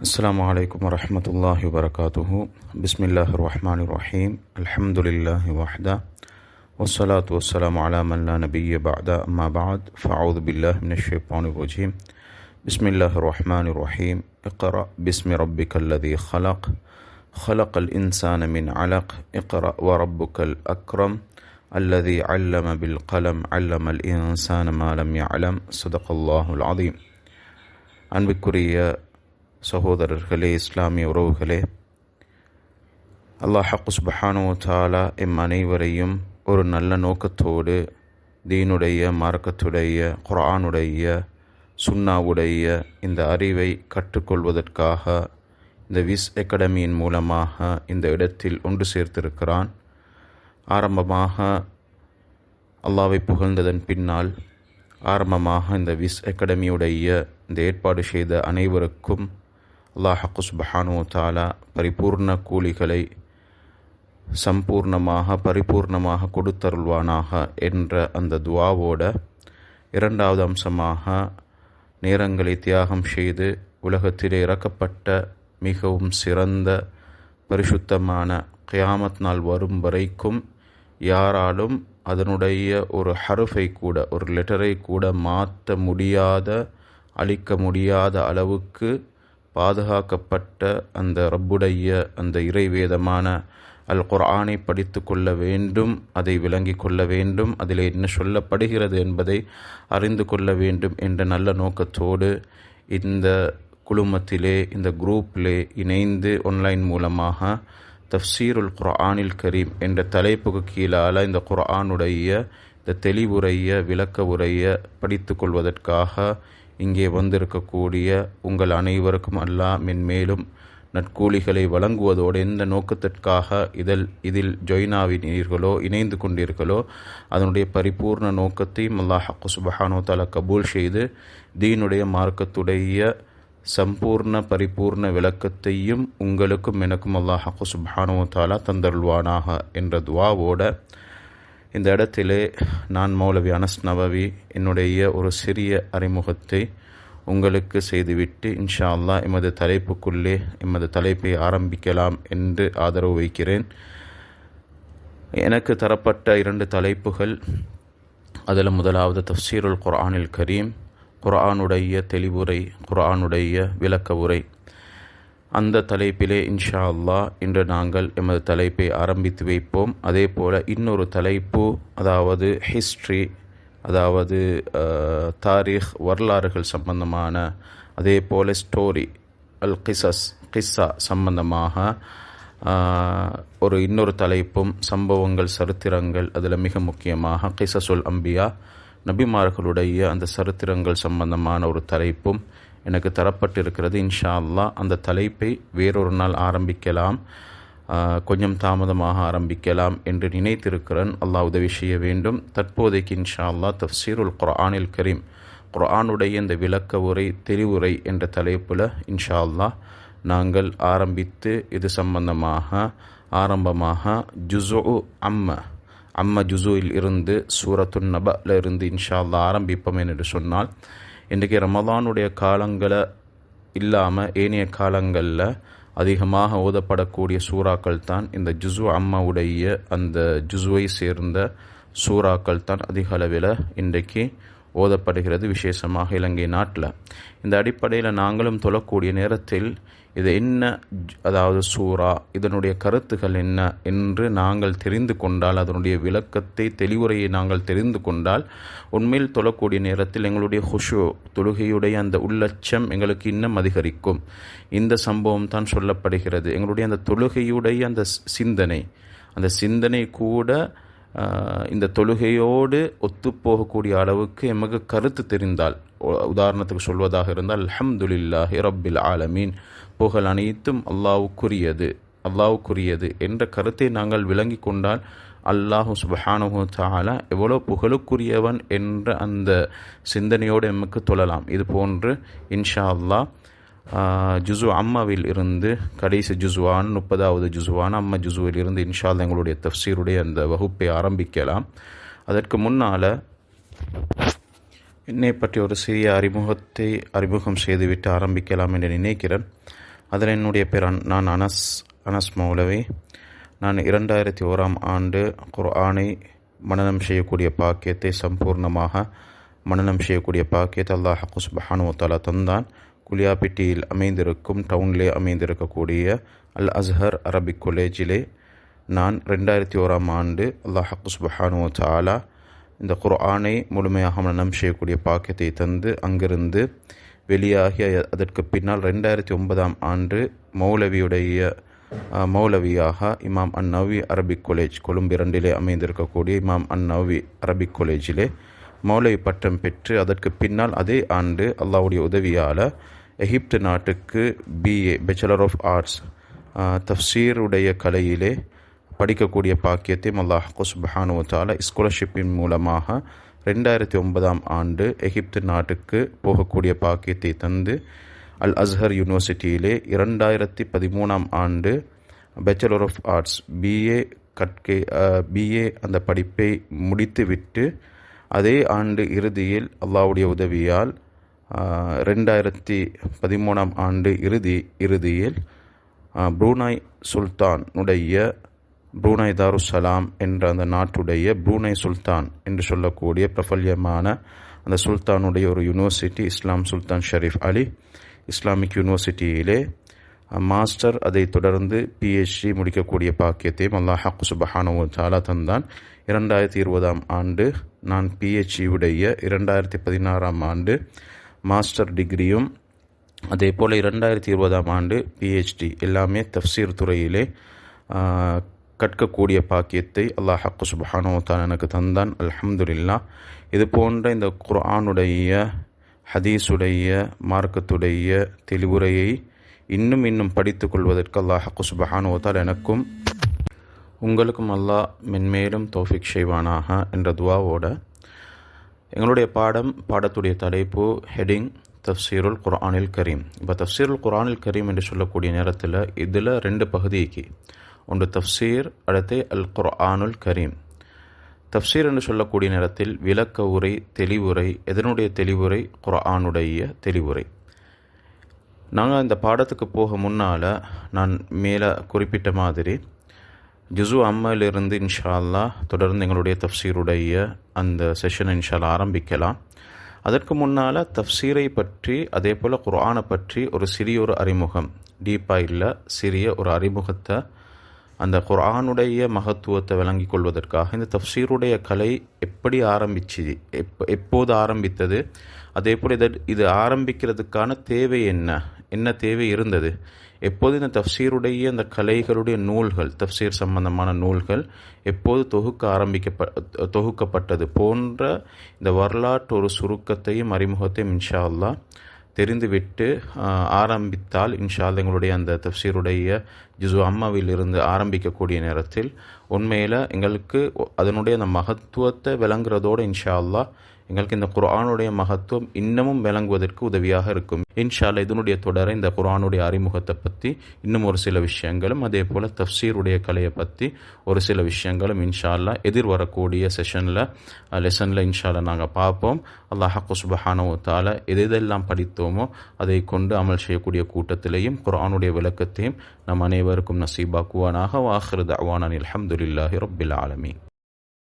السلام عليكم ورحمة الله وبركاته. بسم الله الرحمن الرحيم. الحمد لله وحده والصلاة والسلام على من لا نبي بعد. أما بعد فأعوذ بالله من الشيطان الرجيم. بسم الله الرحمن الرحيم. اقرأ باسم ربك الذي خلق خلق الإنسان من علق اقرأ وربك الأكرم الذي علم بالقلم علم الإنسان ما لم يعلم صدق الله العظيم. அன்பிற்குரிய சகோதரர்களே, இஸ்லாமிய உறவுகளே, அல்லாஹ் சுப்ஹானஹு வ தஆலா எம் அனைவரையும் ஒரு நல்ல நோக்கத்தோடு தீனுடைய, மார்க்கத்துடைய, குர்ஆனுடைய, சுன்னாவுடைய இந்த அறிவை கற்றுக்கொள்வதற்காக இந்த விஸ் அகாடமியின் மூலமாக இந்த இடத்தில் ஒன்று சேர்த்திருக்கிறான். ஆரம்பமாக அல்லாஹ்வை புகழ்ந்ததன் பின்னால் ஆரம்பமாக இந்த விஸ் அகாடமியுடைய இந்த ஏற்பாடு செய்த அனைவருக்கும் அல்லாஹ் சுப்ஹானஹு வ தஆலா பரிபூர்ண கூலிகளை பரிபூர்ணமாக கொடுத்தருள்வானாக என்ற அந்த துவாவோட இரண்டாவது அம்சமாக நேரங்களை தியாகம் செய்து உலகத்திலே இறக்கப்பட்ட மிகவும் சிறந்த பரிசுத்தமான கியாமத் நாள் வரும் வரைக்கும் யாராலும் அதனுடைய ஒரு ஹருஃபை கூட, ஒரு லெட்டரை கூட மாற்ற முடியாத, அழிக்க முடியாத அளவுக்கு பாதுகாக்கப்பட்ட அந்த ரப்புடைய அந்த இறைவேதமான அல் குர்ஆனை படித்து கொள்ள வேண்டும், அதை விளங்கி கொள்ள வேண்டும், அதில் என்ன சொல்லப்படுகிறது என்பதை அறிந்து கொள்ள வேண்டும் என்ற நல்ல நோக்கத்தோடு இந்த குழுமத்திலே, இந்த குரூப்பிலே இணைந்து ஆன்லைன் மூலமாக தஃப்சீருல் குர்ஆனில் கரீம் என்ற தலைப்புக்கு கீழால் இந்த குர்ஆனுடைய இந்த தெளிவுரைய விளக்க உரைய படித்து கொள்வதற்காக இங்கே வந்திருக்கக்கூடிய உங்கள் அனைவருக்கும் அல்லாஹ் மென்மேலும் நற்கூலிகளை வழங்குவதோடு எந்த நோக்கத்திற்காக இதில் ஜொயினாவினீர்களோ, இணைந்து கொண்டீர்களோ, அதனுடைய பரிபூர்ண நோக்கத்தையும் அல்லாஹ் சுப்ஹானஹு வ தஆலா கபூல் செய்து தீனுடைய, மார்க்கத்துடைய சம்பூர்ண பரிபூர்ண விளக்கத்தையும் உங்களுக்கும் எனக்கும் அல்லாஹ் சுப்ஹானஹு வ தஆலா தந்தருள்வானாக என்ற துவாவோட இந்த இடத்திலே நான் மௌலவி அனஸ் நவவி என்னுடைய ஒரு சிறிய அறிமுகத்தை உங்களுக்கு செய்துவிட்டு இன்ஷா அல்லாஹ் எமது தலைப்பை ஆரம்பிக்கலாம் என்று ஆதரவு வைக்கிறேன். எனக்கு தரப்பட்ட 2 தலைப்புகள். அதில் முதலாவது தஃப்சீருல் குர்ஆனில் கரீம், குர்ஆனுடைய தெளிவுரை, குர்ஆனுடைய விளக்க உரை. அந்த தலைப்பிலே இன்ஷா அல்லாஹ் இன்று நாங்கள் எமது தலைப்பை ஆரம்பித்து வைப்போம். அதே போல் இன்னொரு தலைப்பு, அதாவது ஹிஸ்ட்ரி, அதாவது தாரீக், வரலாறுகள் சம்பந்தமான, அதே போல் ஸ்டோரி, கிஸ்ஸா சம்பந்தமாக இன்னொரு தலைப்பும், சம்பவங்கள், சரித்திரங்கள், அதில் மிக முக்கியமாக கிஸ்ஸசுல் அம்பியா, நபிமார்களுடைய அந்த சரித்திரங்கள் சம்பந்தமான ஒரு தலைப்பும் எனக்கு தரப்பட்டிருக்கிறது. இன்ஷா அல்லாஹ் அந்த தலைப்பை வேறொரு நாள் ஆரம்பிக்கலாம், கொஞ்சம் தாமதமாக ஆரம்பிக்கலாம் என்று நினைத்திருக்கிறேன். அல்லாஹ் உதவி செய்ய வேண்டும். தற்போதைக்கு இன்ஷா அல்லாஹ் தஃப்சீருல் குர்ஆனில் கரீம், குர்ஆனுடைய இந்த விளக்க உரை, தெளிவுரை என்ற தலைப்பில் இன்ஷா அல்லாஹ் நாங்கள் ஆரம்பித்து இது சம்பந்தமாக ஆரம்பமாக ஜுஸு அம்ம ஜுஸுவில் இருந்து சூரத்துன் நபல இருந்து இன்ஷா அல்லாஹ் ஆரம்பிப்போம் என்று சொன்னால், இன்றைக்கு ரமலானுடைய காலங்களை இல்லாமல் ஏனைய காலங்களில் அதிகமாக ஓதப்படக்கூடிய சூறாக்கள் தான் இந்த ஜுஸு அம்மாவுடைய அந்த ஜுஸுவை சேர்ந்த சூறாக்கள் தான் அதிக அளவில் இன்றைக்கு ஓதப்படுகிறது, விசேஷமாக இலங்கை நாட்டில். இந்த அடிப்படையில் நாங்களும் தொழக்கூடிய நேரத்தில் இது என்ன, அதாவது சூரா, இதனுடைய கருத்துகள் என்ன என்று நாங்கள் தெரிந்து கொண்டால், அதனுடைய விளக்கத்தை, தெளிவுரையை நாங்கள் தெரிந்து கொண்டால், உண்மையில் தொழக்கூடிய நேரத்தில் எங்களுடைய ஹுஷு, தொழுகையுடைய அந்த உள்ளச்சம் எங்களுக்கு இன்னும் அதிகரிக்கும். இந்த சம்பவம் தான் சொல்லப்படுகிறது. எங்களுடைய அந்த தொழுகையுடைய அந்த சிந்தனை கூட இந்த தொழுகையோடு ஒத்துப்போகக்கூடிய அளவுக்கு எமக்கு கருத்து தெரிந்தால், உதாரணத்துக்கு சொல்வதாக இருந்தால், அல்ஹம்துலில்லாஹி ரப்பில் ஆலமீன், புகழ் அனைத்தும் அல்லாஹ்வுக்குரியது என்ற கருத்தை நாங்கள் விளங்கி கொண்டால், அல்லாஹ் சுப்ஹானஹு வ தஆலா எவ்வளோ புகழுக்குரியவன் என்ற அந்த சிந்தனையோடு எமக்கு தொழலாம். இது போன்று இன்ஷா அல்லாஹ் ஜுஸு அம்மாவில் இருந்து கடைசி ஜுஸுவான 30வது ஜுஸுவான அம்மா ஜுஸுவில் இருந்து இன்ஷா அல்லாஹ் எங்களுடைய தஃப்சீருடைய அந்த வகுப்பை ஆரம்பிக்கலாம். அதற்கு முன்னால் என்னை பற்றி ஒரு சிறிய அறிமுகம் செய்துவிட்டு ஆரம்பிக்கலாம் என்று நினைக்கிறேன். அதில் என்னுடைய பேர் நான் அனஸ் மௌலவி. நான் 2001 ஆண்டு குர்ஆனை மனனம் செய்யக்கூடிய பாக்கியத்தை சம்பூர்ணமாக மனனம் செய்யக்கூடிய பாக்கியத்தை அல்லாஹ் சுப்ஹானஹு வ தஆலா தந்தான். குலியாப்பிட்டியில் அமைந்திருக்கும் டவுனிலே அமைந்திருக்கக்கூடிய அல் அஸ்ஹர் அரபிக் காலேஜிலே நான் 2001 ஆண்டு அல்லாஹ் சுப்ஹானஹு வ தஆலா இந்த குர்ஆனை முழுமையாக மனனம் செய்யக்கூடிய பாக்கியத்தை தந்து அங்கிருந்து வெளியாகி அதற்கு பின்னால் 2009 ஆண்டு மௌலவியாக இமாம் அன்-நவவி அரபிக் காலேஜ் கொழும்பு 2 அமைந்திருக்கக்கூடிய இமாம் அன்-நவவி அரபிக் காலேஜிலே மௌலவி பட்டம் பெற்று அதற்கு பின்னால் அதே ஆண்டு அல்லாஹ்வுடைய உதவியால் எகிப்து நாட்டுக்கு BA பேச்சுலர் ஆஃப் ஆர்ட்ஸ் தஃப்சீருடைய கலையிலே படிக்கக்கூடிய பாக்கியத்தை அல்லாஹ் சுப்ஹானஹு வ தஆலா ஸ்காலர்ஷிப்பின் மூலமாக 2009 ஆண்டு எகிப்து நாட்டுக்கு போகக்கூடிய பாக்கியத்தை தந்து அல் அஸ்ஹர் யூனிவர்சிட்டியிலே 2013 ஆண்டு பேச்சுலர் ஆஃப் ஆர்ட்ஸ் BA அந்த படிப்பை முடித்துவிட்டு அதே ஆண்டு இறுதியில் அல்லாஹ்வுடைய உதவியால் 2013 ஆண்டு இறுதியில் ப்ரூனை தாருஸ்ஸலாம் என்ற அந்த நாட்டுடைய ப்ரூனை சுல்தான் என்று சொல்லக்கூடிய பிரபல்யமான அந்த சுல்தானுடைய ஒரு யூனிவர்சிட்டி இஸ்லாம் சுல்தான் ஷரீஃப் அலி இஸ்லாமிக் யூனிவர்சிட்டியிலே மாஸ்டர், அதை தொடர்ந்து PhD முடிக்கக்கூடிய பாக்கியத்தையும் அல்லாஹ் சுப்ஹானஹு வ தஆலா தந்தான். 2020 ஆண்டு நான் PhD உடைய 2016 ஆண்டு மாஸ்டர் டிகிரியும் அதே போல் 2020 ஆண்டு PhD எல்லாமே தஃப்சீர் துறையிலே கற்கக்கூடிய பாக்கியத்தை அல்லாஹ் சுப்ஹானஹு வ தஆலா எனக்கு தந்தான். அல்ஹம்துலில்லாஹ். இது போன்ற இந்த குர்ஆனுடைய ஹதீஸுடைய மார்க்கத்துடைய தெளிவுரையை இன்னும் படித்து கொள்வதற்கு அல்லாஹ் சுப்ஹானஹு வ தஆலா எனக்கும் உங்களுக்கும் அல்லாஹ் மென்மேலும் தௌஃபீக் செய்வானாக என்ற துஆவோட எங்களுடைய பாடத்துடைய தலைப்பு ஹெட்டிங் தஃப்சீருல் குர்ஆனில் கரீம். இப்போ தஃப்சீருல் குர்ஆனில் கரீம் என்று சொல்லக்கூடிய நேரத்தில் இதில் 2 பகுதிக்கு, ஒன்று தஃப்சீர், அடுத்து அல் குர்ஆனுல் கரீம். தஃப்சீர் என்று சொல்லக்கூடிய நேரத்தில் விளக்க உரை, தெளிவுரை. எதனுடைய தெளிவுரை? குர்ஆனுடைய தெளிவுரை. நாங்கள் இந்த பாடத்துக்கு போக முன்னால் நான் மேலே குறிப்பிட்ட மாதிரி ஜுஸு அம்மாலிருந்து இன்ஷா அல்லாஹ் தொடர்ந்து எங்களுடைய தஃப்சீருடைய அந்த செஷனை இன்ஷா அல்லாஹ் ஆரம்பிக்கலாம். அதற்கு முன்னால் தஃப்சீரை பற்றி அதே போல் குர்ஆனை பற்றி ஒரு சிறிய அறிமுகம், டீப்பாக இல்லை, சிறிய ஒரு அறிமுகத்தை அந்த குர்ஆனுடைய மகத்துவத்தை விளங்கி கொள்வதற்காக இந்த தஃப்சீருடைய கலை எப்படி எப்போது ஆரம்பித்தது, அதே போல் இது ஆரம்பிக்கிறதுக்கான தேவை என்ன தேவை இருந்தது, எப்போது இந்த தஃப்சீருடைய இந்த கலைகளுடைய நூல்கள், தஃப்சீர் சம்பந்தமான நூல்கள் எப்போது தொகுக்கப்பட்டது போன்ற இந்த வரலாற்று ஒரு சுருக்கத்தையும் அறிமுகத்தையும் இன்ஷா அல்லாஹ் தெரிந்துவிட்டு ஆரம்பித்தால் இன்ஷா அல்லாஹ் எங்களுடைய அந்த தஃப்சீருடைய ஜுஸு அம்மாவில் இருந்து ஆரம்பிக்கக்கூடிய நேரத்தில் உண்மையில் எங்களுக்கு அதனுடைய அந்த மகத்துவத்தை விளங்குறதோடு இன்ஷா அல்லாஹ் எங்களுக்கு இந்த குர்ஆனுடைய மகத்துவம் இன்னமும் விளங்குவதற்கு உதவியாக இருக்கும். இன்ஷா அல்லாஹ் இதனுடைய தொடர இந்த குர்ஆனுடைய அறிமுகத்தை பற்றி இன்னும் ஒரு சில விஷயங்களும் அதே போல் தஃப்சீருடைய கலையை பற்றி ஒரு சில விஷயங்களும் இன்ஷா அல்லாஹ் எதிர்வரக்கூடிய லெசனில் இன்ஷா அல்லாஹ் நாங்கள் பார்ப்போம். அல்லாஹ் சுப்ஹானஹு வ தஆலா எதெல்லாம் படித்தோமோ அதை கொண்டு அமல் செய்யக்கூடிய கூட்டத்திலேயும் குர்ஆனுடைய விளக்கத்தையும் நம் அனைவருக்கும் நசீபாக்குவானாக. வ ஆகிரு தஅவானா அல்ஹம்துலில்லாஹி ரப்பில் ஆலமீன்.